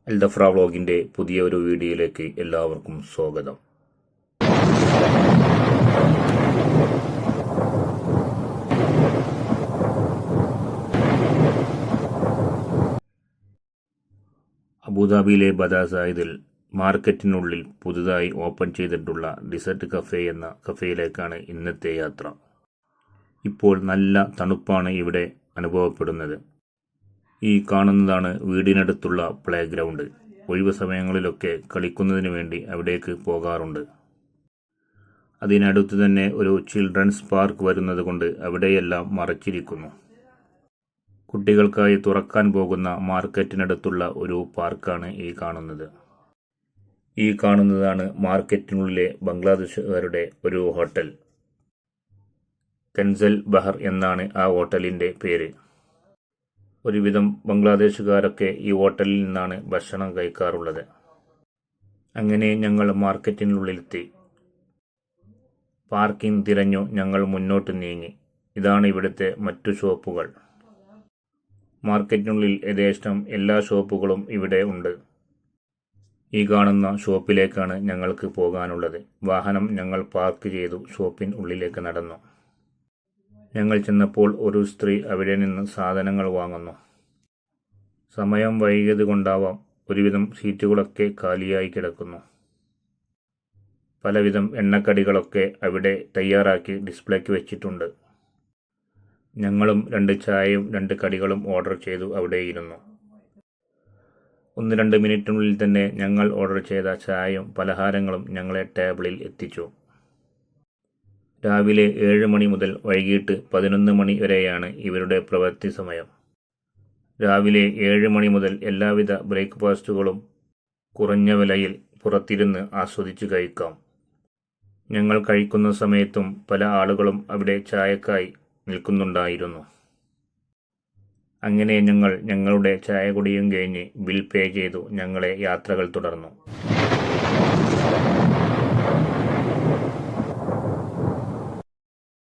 എൽദഫ്ര വ്ളോഗിൻ്റെ പുതിയ ഒരു വീഡിയോയിലേക്ക് എല്ലാവർക്കും സ്വാഗതം. അബുദാബിയിലെ ബദാസായിദിൽ മാർക്കറ്റിനുള്ളിൽ പുതുതായി ഓപ്പൺ ചെയ്തിട്ടുള്ള ഡിസർട്ട് കഫേ എന്ന കഫേയിലേക്കാണ് ഇന്നത്തെ യാത്ര. ഇപ്പോൾ നല്ല തണുപ്പാണ് ഇവിടെ അനുഭവപ്പെടുന്നത്. ഈ കാണുന്നതാണ് വീടിനടുത്തുള്ള പ്ലേ ഗ്രൗണ്ട്. ഒഴിവ് സമയങ്ങളിലൊക്കെ കളിക്കുന്നതിന് വേണ്ടി അവിടേക്ക് പോകാറുണ്ട്. അതിനടുത്ത് തന്നെ ഒരു ചിൽഡ്രൻസ് പാർക്ക് വരുന്നത് കൊണ്ട് അവിടെയെല്ലാം മറച്ചിരിക്കുന്നു. കുട്ടികൾക്കായി തുറക്കാൻ പോകുന്ന മാർക്കറ്റിനടുത്തുള്ള ഒരു പാർക്കാണ് ഈ കാണുന്നത്. ഈ കാണുന്നതാണ് മാർക്കറ്റിനുള്ളിലെ ബംഗ്ലാദേശുകാരുടെ ഒരു ഹോട്ടൽ. കെൻസൽ ബഹർ എന്നാണ് ആ ഹോട്ടലിൻ്റെ പേര്. ഒരുവിധം ബംഗ്ലാദേശുകാരൊക്കെ ഈ ഹോട്ടലിൽ നിന്നാണ് ഭക്ഷണം കഴിക്കാറുള്ളത്. അങ്ങനെ ഞങ്ങൾ മാർക്കറ്റിനുള്ളിലെത്തി. പാർക്കിംഗ് തിരഞ്ഞു ഞങ്ങൾ മുന്നോട്ട് നീങ്ങി. ഇതാണ് ഇവിടുത്തെ മറ്റു ഷോപ്പുകൾ. മാർക്കറ്റിനുള്ളിൽ യഥേഷ്ടം എല്ലാ ഷോപ്പുകളും ഇവിടെ ഉണ്ട്. ഈ കാണുന്ന ഷോപ്പിലേക്കാണ് ഞങ്ങൾക്ക് പോകാനുള്ളത്. വാഹനം ഞങ്ങൾ പാർക്ക് ചെയ്തു ഷോപ്പിന് ഉള്ളിലേക്ക് നടന്നു. ഞങ്ങൾ ചെന്നപ്പോൾ ഒരു സ്ത്രീ അവിടെ നിന്ന് സാധനങ്ങൾ വാങ്ങുന്നു. സമയം വൈകിയത് കൊണ്ടാവാം ഒരുവിധം സീറ്റുകളൊക്കെ കാലിയായി കിടക്കുന്നു. പലവിധം എണ്ണക്കടികളൊക്കെ അവിടെ തയ്യാറാക്കി ഡിസ്പ്ലേക്ക് വെച്ചിട്ടുണ്ട്. ഞങ്ങളും 2 ചായയും 2 കടികളും ഓർഡർ ചെയ്തു അവിടെ ഇരുന്നു. 1-2 മിനിറ്റിനുള്ളിൽ തന്നെ ഞങ്ങൾ ഓർഡർ ചെയ്ത ചായയും പലഹാരങ്ങളും ഞങ്ങളെ ടേബിളിൽ എത്തിച്ചു. രാവിലെ 7 മണി മുതൽ വൈകിട്ട് 11 മണി വരെയാണ് ഇവരുടെ പ്രവൃത്തി സമയം. രാവിലെ 7 മണി മുതൽ എല്ലാവിധ ബ്രേക്ക്ഫാസ്റ്റുകളും കുറഞ്ഞ വിലയിൽ പുറത്തിരുന്ന് ആസ്വദിച്ച് കഴിക്കാം. ഞങ്ങൾ കഴിക്കുന്ന സമയത്തും പല ആളുകളും അവിടെ ചായക്കായി നിൽക്കുന്നുണ്ടായിരുന്നു. അങ്ങനെ ഞങ്ങൾ ഞങ്ങളുടെ ചായ കുടിയും കഴിഞ്ഞ് ബിൽ പേ ചെയ്തു ഞങ്ങളെ യാത്രകൾ തുടർന്നു.